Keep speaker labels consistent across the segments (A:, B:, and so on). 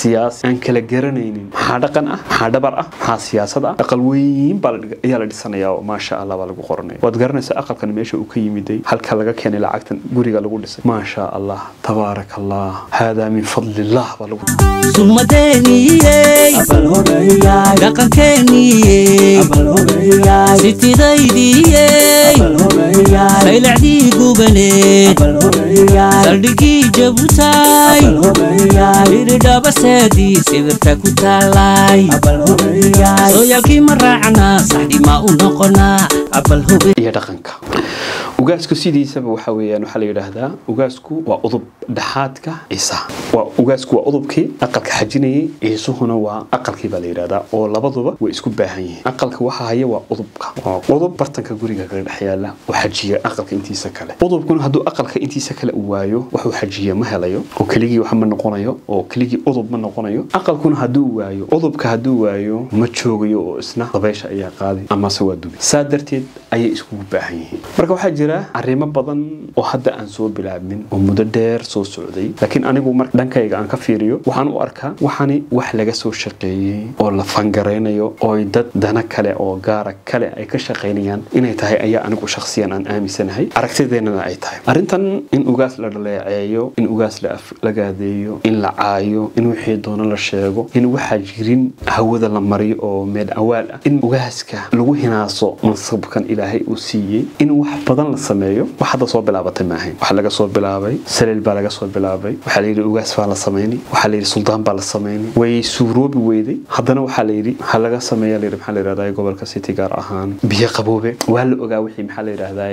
A: siyaasi aan kala garanaynin maxaa dhaqan ah maxaa dhabar ah maxaa siyaasad ah aqal weyn baa ayaa la dhisanayaa oo maasha Allah baa lagu qoranay waad garanaysaa aqalkan meesha uu ka yimiday halka laga keenay lacagtan guriga lagu dhisay maasha Allah tabarakallah hada min fadlillah baa lagu
B: sumadeeniye abal horeeya dhaqankeeniye abal horeeya sitidaydiye abal horeeya saylacdii gubane abal horeeya saldhigii jabutay abal horeeya iridhaba seedii sibirta ku taalay abal horeeya sooyaalkii ma raacna saxdii ma u noqonaa abal horeeya
A: dhaqanka ugaasku sidiisaba waxa weeyaan waxa la yiraahdaa ugaasku waa udub dhaxaadka Ciisa waa ugaasku waa udubkii aqalka xajinayay Ciisuhuna waa aqalkii baa la yiraahdaa oo labaduba way isku baahan yihiin aqalka waxa haya waa udubka waa udub bartanka guriga ka dhaxyaala oo xajiya aqalka intiisa kale udubkuna haduu aqalka intiisa kale u waayo wuxuu xajiya ma helayo oo kaligi waxa ma noqonayo oo kaligi udub ma noqonayo aqalkuna haduu waayo udubka haduu waayo ma joogayo oo isna dabeesha ayaa qaadi ama soo dubi saadarteed ay isku baahan yihiin marka waxa jira arrimo badan oo hadda aan soo bilaabmin oo muddo dheer soo socday laakiin anigu marka dhankayga aan ka fiiriyo waxaan u arkaa waxani wax laga soo shaqeeyay oo la fangareynayo oo dad dana kale oo gaar kale ay ka shaqeynayaan inay tahay ayaa anigu shakhsiyan aan aaminsanahay aragtideena ay tahay arintan in ugaas la dhaleeceeyo in ugaas la gaadeeyo in la caayo in wixii doona la sheego in waxa jirin hawada la mariyo oo meel awaal ah in ugaaska lagu hinaaso mansabkan ilaahay uu siiyay in wax badan la sameeyo waxa soo bilaabatay ma ahayn waxa laga soo bilaabay salil baa laga soo bilaabay waxa la yiri ugaas baa la sameeyay waxa la yiri sultaan baa la sameeyay way suuroobi weeday hadana waxa la yiri waxa laga sameeyay la yiri waxa la yiraahdaa gobolka city gaar ahaan biyo qaboobe waa la ogaa wixii waxa la yiraahdaa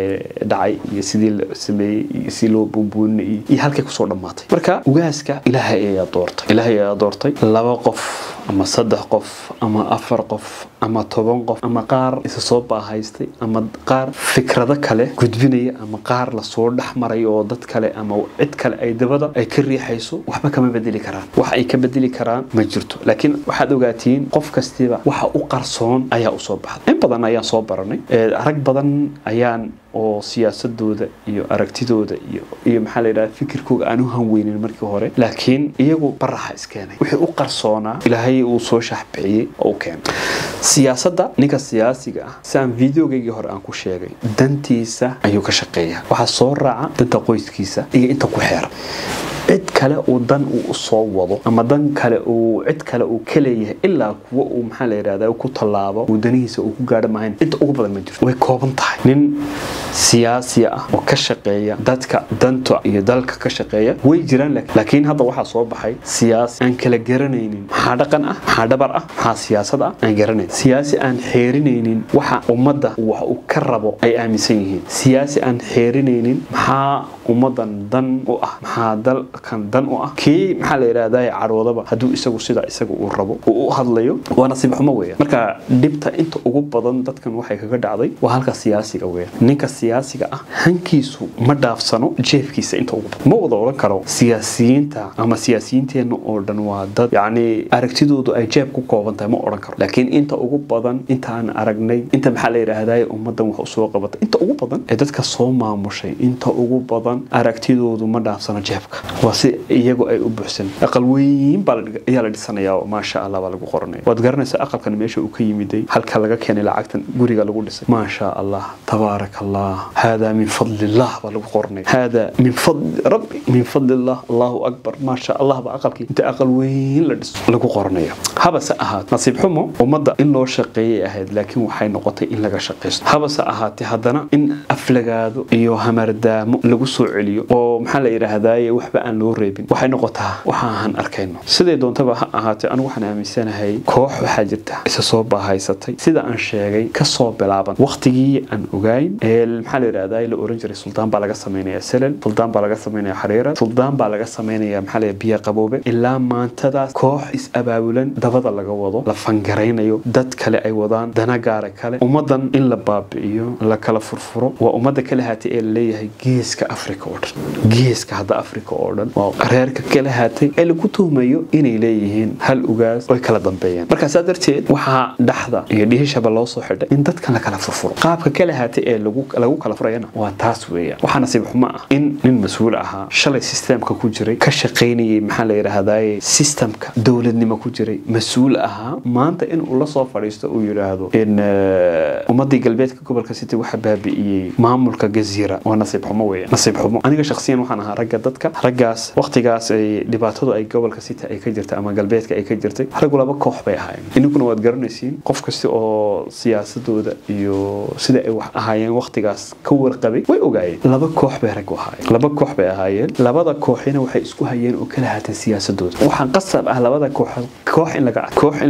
A: dhacay iyo sidii la sameeyay iyo si loo bumbuunay iyo halkay ku soo dhamaatay marka ugaaska ilaahay ayaa doortay laba qof ama saddex qof ama afar qof ama 10 qof ama qaar isa soo baahaystay ama qaar fikrado kale gudbinaya ama qaar la soo dhaxmaray oo dad kale ama cid kale ay dabada ay ka riixayso waxba kama bedeli karaan wax ay ka bedeli karaan ma jirto laakiin waxaad ogaatiin qof kastiba waxa u qarsoon ayaa u soo baxay in badan ayaan soo baranay arag badan ayaan oo siyaasadooda iyo aragtidooda iyo maxaa la yiraahdaa fikirkooda aan u hanweynin markii hore laakiin iyagu baraha iskeenay wixii u qarsoona ilaahay uu soo shaxbixiyay oo keen siyaasadda ninka siyaasiga ah saan videogeygii hore aan ku sheegay dantiisa ayuu ka shaqeeyaa waxa soo raaca danta qoyskiisa iyo inta ku xeer cid kale oo dan uu soo wado ama dan kale oo cid kale oo kaleeyahay ilaa kuwa uu maxaa la yiraahdaa ku talaabo wadanihiisa uu ku gaadho maahan inta ugu badan ma jirto way kooban tahay nin siyaasi ah oo ka shaqeeya dadka danta iyo dalka ka shaqeeya way jiraan laakiin hadda waxa soo baxay siyaasi aan kala garanaynin maxaa dhaqan ah maxaa dhabar ah maxaa siyaasad ah aan garanayn siyaasi aan xeerinaynin waxa ummadda wax uu ka rabo ay aaminsan yihiin siyaasi aan xeerinaynin maxaa ummadan dan u ah maxaa dal kan dan u ah kii maxaa la yiraahdaa caroodaba haduu isagu sida isagu uu rabo oo u hadlayo waa nasiib xumo weeyaan marka dibta inta ugu badan dadkan waxay kaga dhacday waa halka siyaasiga weeyaan ninka siyaasiga ah hankiisu ma dhaafsano jeefkiisa inta ugu badan ma wada oran karo siyaasiyiinta ama siyaasiyiinteena oo dhan waa dad yaani aragtidoodu ay jeeb ku kooban tahay ma oran karo laakiin inta ugu badan inta aan aragnay inta maxaa la yiraahdaa ummadan wax u soo qabatay inta ugu badan ee dadka soo maamushay inta ugu badan aragtidoodu ma dhaafsano jeefka wasi iyagu ay u buuxsan aqal weyn baa ayaa la dhisanayaa oo maasha Allah baa lagu qoranay waad garanaysaa aqalkan meesha uu ka yimiday halka laga keenay lacagtan guriga lagu dhisay maasha Allah tabarakallah hada min fadlillah baa lagu qoranay hada min fadl rabbi min fadlillah Allahu akbar maasha Allah baa aqalkii inta aqal weyn la dhiso lagu qoranayo haba sa ahaat nasiib xumo ummadda in loo shaqeeyay ahayd laakiin waxay noqotay in laga shaqeysto haba sa ahaatay hadana in aflagaado iyo hamardaamo lagu soo celiyo oo maxaa la yiraahdaa waxba aan loo reebin waxay noqotaa waxaan arkayno sidee doontaba ha ahaatay anigu waxaan aaminsanahay koox waxa jirta isa soo baahaysatay sida aan sheegay ka soo bilaaban waqtigii aan ogayn maxaa la yiraahdaa la oran jiray sultaan baa laga sameeyay salal sultaan baa laga sameeyay xariira sultaan baa laga sameeyay maxaa la biyo qaboobe ilaa maantadaas koox is abaabulan dabada laga wado la fangareynayo dad kale ay wadaan dana gaar kale ummadan in la baabi'iyo la kala furfuro waa ummadda kale haatay ee leeyahay geeska Afrika oo dhan geeska hadda Afrika oo dhan xidhan oo reerka kala haatay ee lagu tuhmayo inay leeyihiin hal ugaas oo kala dambeeyaan marka sadarteed waxa dhaxda iyo dhihishaba loo soo xidhay in dadkan la kala furfuro qaabka kala haatay ee lagu kala furayana waa taas weeyaan waxana nasiib xumo ah in nin mas'uul ahaa shalay systemka ku jiray ka shaqeynayay maxaa la yiraahdaa systemka dawladnimo ku jiray mas'uul ahaa maanta in uu la soo fariisto uu yiraahdo in ummadii galbeedka gobolka City waxa baabi'iyay maamulka Gaziira waa nasiib xumo weeyaan nasiib xumo aniga shakhsiyan waxaan ahaa raggaas waqtigaas ay dhibaatadu ay gobolka City ay ka jirtay ama galbeedka ay ka jirtay rag laba koox bay ahaayeen inkuna waad garanaysiin qof kasta oo siyaasadooda iyo sida ay wax ahaayeen waqtigaas ka warqabay way ogaayeen laba koox bay rag ahaayeen labada kooxina waxay isku hayeen oo kala haatay siyaasadooda waxaan qasab ah labada koox in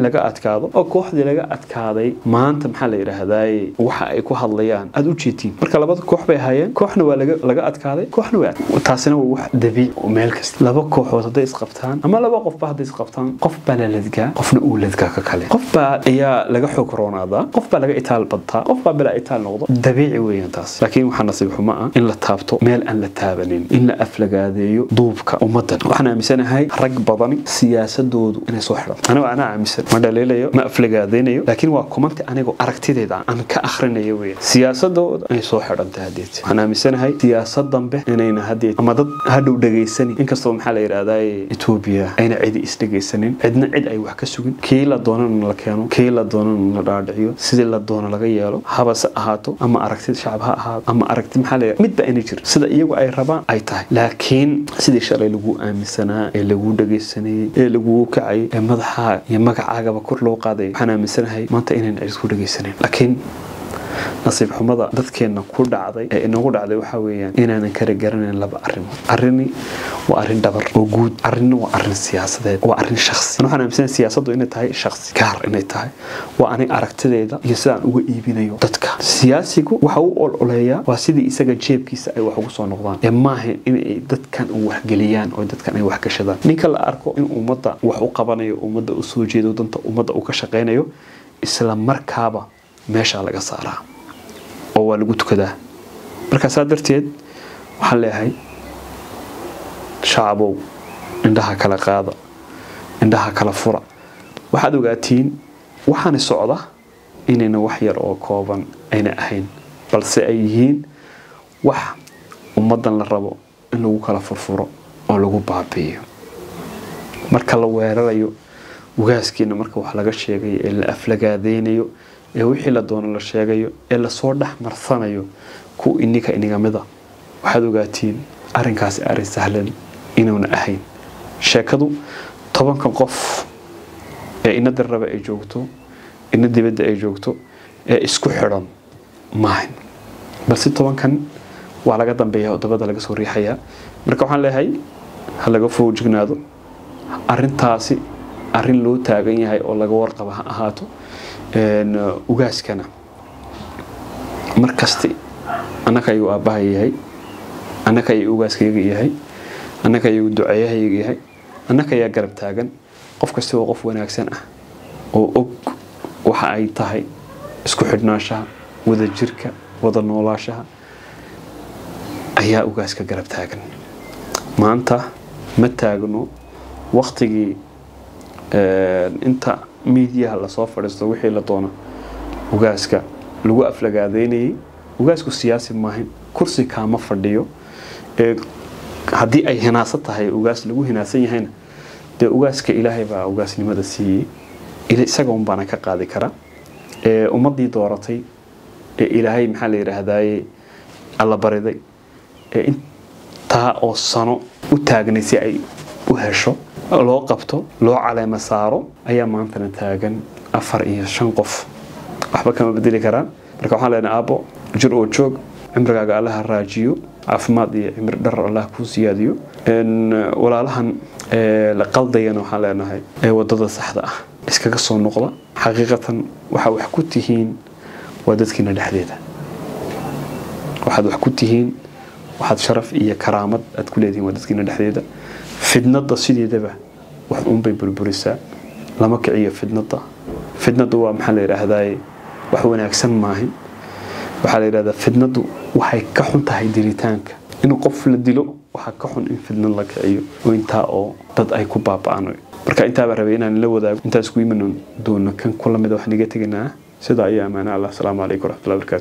A: laga adkaado oo kooxdii laga adkaaday maanta maxaa la yiraahdaa waxa ay ku hadlayaan aad u jeetiin marka labada koox bay ahaayeen kooxna waa laga adkaaday kooxna waa taasina waa wax dabiici oo meel kasta laba kooxood haday isqabtaan ama laba qof haday isqabtaan qof baa la ladgaa qofna uu ladgaa ka kale qof baa ayaa laga xog roonaadaa qof baa laga itaal badtaa qof baa bila itaal noqdo dabiici weeyaan taas laakiin waxa nasiib xumo ah in la taabto meel aan la taabanin in la aflagaadeeyo duubka ummadan waxaan aaminsanahay rag badan siyaasadoodu inay soo xidhan ana aaminsan ma dhaleelayo ma aflagaadeynayo laakiin waa kumanti anigu aragtideeda aan ka akhrinayo weeyaan siyaasadooda ay soo xidhantay hadeed waxaan aaminsanahay siyaasad dambe inayna hadeed ama dad hadhow dhageysan inkastoo maxaa la yiraahdaa Ethiopia ayna cid is dhageysanin cidna cid ay wax ka sugin kii la doonan la keeno kii la doonan la dhaadhiciyo sidii la doono laga yeelo habas ahaato ama aragtida shacab ha ahaato ama aragti maxaa la yiraahdaa midba inay jir sida iyagu ay rabaan ay tahay laakiin sidii shalay lagu aaminsanaa ee lagu dhageysanay ee lagu kacay ee madaxa iyo magacaaga kor loo qaaday waxaan aaminsanahay maanta inaan cid ku dhageysanin laakiin nasiib xumada dadkeena ku dhacday ee inagu dhacday waxa weeyaan inaanan kala garanayn laba arrin waa arrin dabar oo guud arrin waa arrin siyaasadeed waa arrin shakhsi waxaan aaminsanahay siyaasaddu inay tahay shakhsi gaar inay tahay waa aniga aragtideeda iyo sidaan uga iibinayo dadka siyaasigu waxa uu ololeeyaa waa sidii isaga jeebkiisa ay wax ugu soo noqdaan ee maaha in ay dadkan u wax geliyaan oo dadkan ay wax gashadaan ninka la arko in ummadda wax u qabanayo ummadda u soo jeedo danta ummadda uu ka shaqeynayo isla markaaba meesha laga saaraa oo waa lagu tukadaa marka sadarteed waxaan leeyahay shacabku indhaha kala qaada indhaha kala fura waxaad ogaatiin waxaan socda inayna wax yar oo kooban ayna ahayn balse ay yihiin wax ummadan la rabo in lagu kala furfuro oo lagu baabi'iyo marka la weerarayo ugaaskiina marka wax laga sheegay ee la aflagaadeynayo ee wixii la doono la sheegayo ee la soo dhaxmarsanayo ku iniga mida waxaad ogaatiin arrinkaasi arrin sahlan inuuna ahayn sheekadu 10 qof ee ina darraba ay joogto ina dibadda ay joogto ee isku xidhan maahan balse 10kan waa laga dambeeyaa oo dabada laga soo riixayaa marka waxaan leeyahay ha laga foojignaado arrintaasi arrin loo taagan yahay oo laga warqaba ha ahaato ugaaskana markasta anaka ayuu aabaha yahay anaka ayuu ugaaskayga yahay anaka ayuu duceeyahayga yahay anaka ayaa garab taagan qof kasta oo qof wanaagsan ah oo og waxa ay tahay isku xidhnaanshaha wada jirka wada noolaashaha ayaa ugaaska garab taagan maanta ma taagno waqtigii inta media la soo fadhiisto wixii la doono ugaaska lagu aflagaadeynayay ugaasku siyaasi maahan kursi kaama fadhiyo haddii ay hinaasad tahay ugaas lagu hinaasan yahayna dee ugaaska ilaahay baa ugaasnimada siiyey isaga un baana ka qaadi kara ummadii dooratay ee ilaahay maxaa la yiraahdaa alla bariday intaa oo sano u taagnay si ay u hesho loo qabto loo caleema saaro ayaa maantana taagan 4 iyo 5 qof waxba kama bedeli karaan marka waxaan leenahay aabo jir oo joog cimrigaaga Allah raajiyo caafimaad iyo cimri dhar Allah ku siyaadiyo walaalahan la qaldayana waxaan leenahay wadada saxda ah iskaga soo noqda xaqiiqatan waxa wax ku tihiin wadadkiina dhexdeeda waxaad wax ku tihiin waxaad sharaf iyo karaamad aad ku leedihiin wadadkiina dhexdeeda fidnada sideedaba wax uun bay burburisaa lama kiciyo fidnadu waa maxaa la yiraahdaa wax wanaagsan maahan waxa la yiraahdaa fidnadu waxay ka xun tahay dilitaanka in qof la dilo waxa ka xun in fidnan la kiciyo oo inta oo dad ay ku baaba'aan marka inta ba rabay inaan la wadaago intaas ku iman doono kan kulamada wax niga tagnaa sida ay amaana Allah. Assalamu alaykum wa rahmatullahi wa barakatuh.